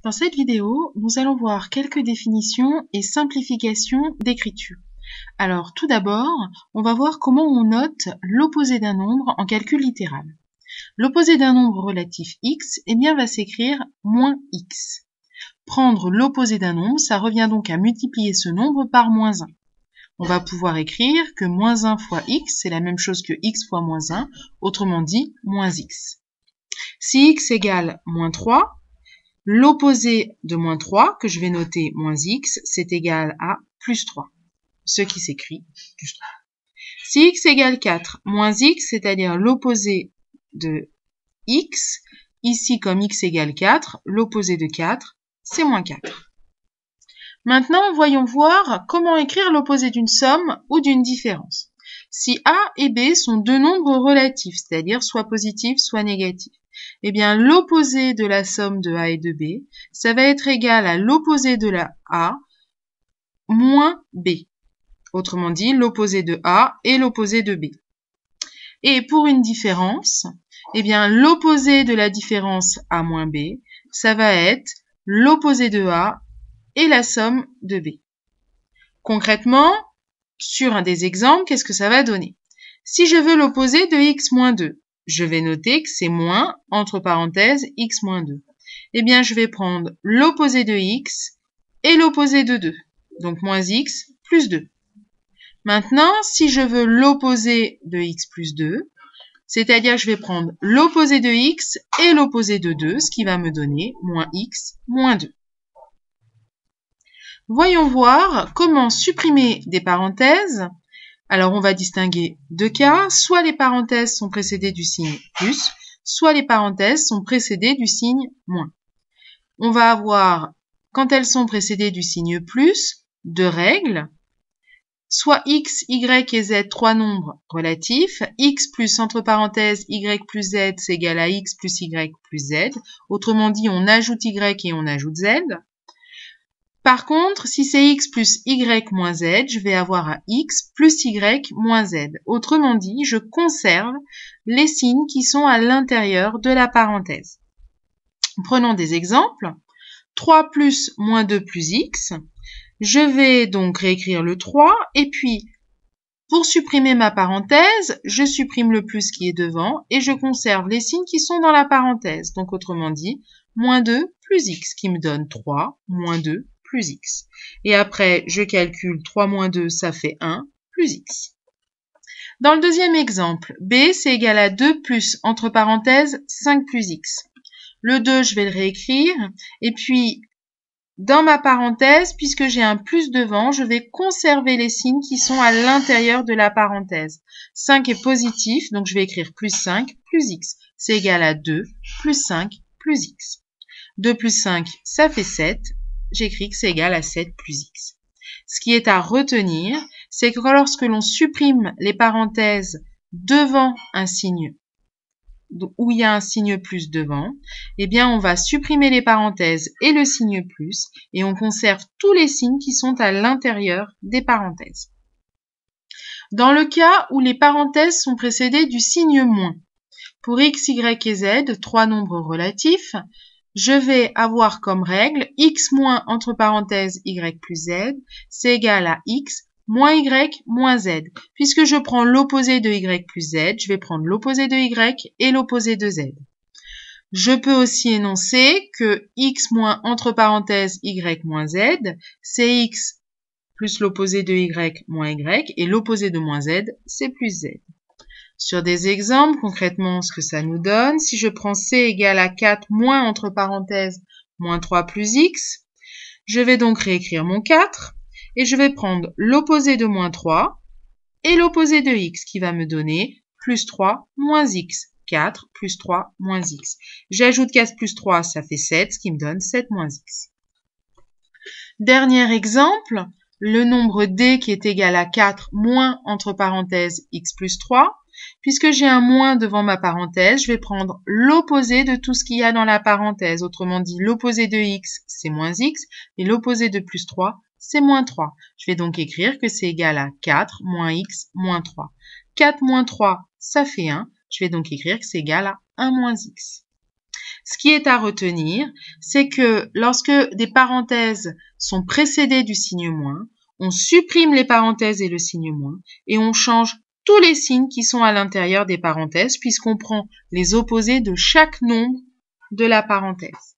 Dans cette vidéo, nous allons voir quelques définitions et simplifications d'écriture. Alors, tout d'abord, on va voir comment on note l'opposé d'un nombre en calcul littéral. L'opposé d'un nombre relatif x, va s'écrire moins x. Prendre l'opposé d'un nombre, ça revient donc à multiplier ce nombre par moins 1. On va pouvoir écrire que moins 1 fois x, c'est la même chose que x fois moins 1, autrement dit, moins x. Si x égale moins 3, l'opposé de moins 3, que je vais noter moins x, c'est égal à plus 3, ce qui s'écrit plus 3. Si x égale 4, moins x, c'est-à-dire l'opposé de x, ici comme x égale 4, l'opposé de 4, c'est moins 4. Maintenant, voyons voir comment écrire l'opposé d'une somme ou d'une différence. Si a et b sont deux nombres relatifs, c'est-à-dire soit positifs, soit négatifs, l'opposé de la somme de a et de b, ça va être égal à l'opposé de la a moins b. Autrement dit, l'opposé de a et l'opposé de b. Et pour une différence, l'opposé de la différence a moins b, ça va être l'opposé de a et la somme de b. Concrètement, sur un des exemples, qu'est-ce que ça va donner? Si je veux l'opposé de x moins 2, je vais noter que c'est moins, entre parenthèses, x moins 2. Je vais prendre l'opposé de x et l'opposé de 2. Donc moins x plus 2. Maintenant, si je veux l'opposé de x plus 2, c'est-à-dire je vais prendre l'opposé de x et l'opposé de 2, ce qui va me donner moins x moins 2. Voyons voir comment supprimer des parenthèses. Alors, on va distinguer deux cas. Soit les parenthèses sont précédées du signe plus, soit les parenthèses sont précédées du signe moins. On va avoir, quand elles sont précédées du signe plus, deux règles. Soit x, y et z, trois nombres relatifs. X plus, entre parenthèses, y plus z, c'est égal à x plus y plus z. Autrement dit, on ajoute y et on ajoute z. Par contre, si c'est x plus y moins z, je vais avoir un x plus y moins z. Autrement dit, je conserve les signes qui sont à l'intérieur de la parenthèse. Prenons des exemples. 3 plus moins 2 plus x. Je vais donc réécrire le 3 et puis, pour supprimer ma parenthèse, je supprime le plus qui est devant et je conserve les signes qui sont dans la parenthèse. Donc, autrement dit, moins 2 plus x qui me donne 3 moins 2 plus x. Et après, je calcule 3 moins 2, ça fait 1 plus x. Dans le deuxième exemple, b, c'est égal à 2 plus, entre parenthèses, 5 plus x. Le 2, je vais le réécrire. Et puis, dans ma parenthèse, puisque j'ai un plus devant, je vais conserver les signes qui sont à l'intérieur de la parenthèse. 5 est positif, donc je vais écrire plus 5 plus x. C'est égal à 2 plus 5 plus x. 2 plus 5, ça fait 7. J'écris que c'est égal à 7 plus x. Ce qui est à retenir, c'est que lorsque l'on supprime les parenthèses devant un signe, où il y a un signe plus devant, on va supprimer les parenthèses et le signe plus, et on conserve tous les signes qui sont à l'intérieur des parenthèses. Dans le cas où les parenthèses sont précédées du signe moins, pour x, y et z, trois nombres relatifs, je vais avoir comme règle x moins, entre parenthèses, y plus z, c'est égal à x moins y moins z. Puisque je prends l'opposé de y plus z, je vais prendre l'opposé de y et l'opposé de z. Je peux aussi énoncer que x moins, entre parenthèses, y moins z, c'est x plus l'opposé de y moins y, et l'opposé de moins z, c'est plus z. Sur des exemples, concrètement, ce que ça nous donne, si je prends c égale à 4 moins, entre parenthèses, moins 3 plus x, je vais donc réécrire mon 4, et je vais prendre l'opposé de moins 3 et l'opposé de x, qui va me donner plus 3 moins x. 4 plus 3 moins x. J'ajoute 4 plus 3, ça fait 7, ce qui me donne 7 moins x. Dernier exemple, le nombre d qui est égal à 4 moins, entre parenthèses, x plus 3. Puisque j'ai un moins devant ma parenthèse, je vais prendre l'opposé de tout ce qu'il y a dans la parenthèse. Autrement dit, l'opposé de x, c'est moins x, et l'opposé de plus 3, c'est moins 3. Je vais donc écrire que c'est égal à 4 moins x moins 3. 4 moins 3, ça fait 1. Je vais donc écrire que c'est égal à 1 moins x. Ce qui est à retenir, c'est que lorsque des parenthèses sont précédées du signe moins, on supprime les parenthèses et le signe moins, et on change tous les signes qui sont à l'intérieur des parenthèses, puisqu'on prend les opposés de chaque nombre de la parenthèse.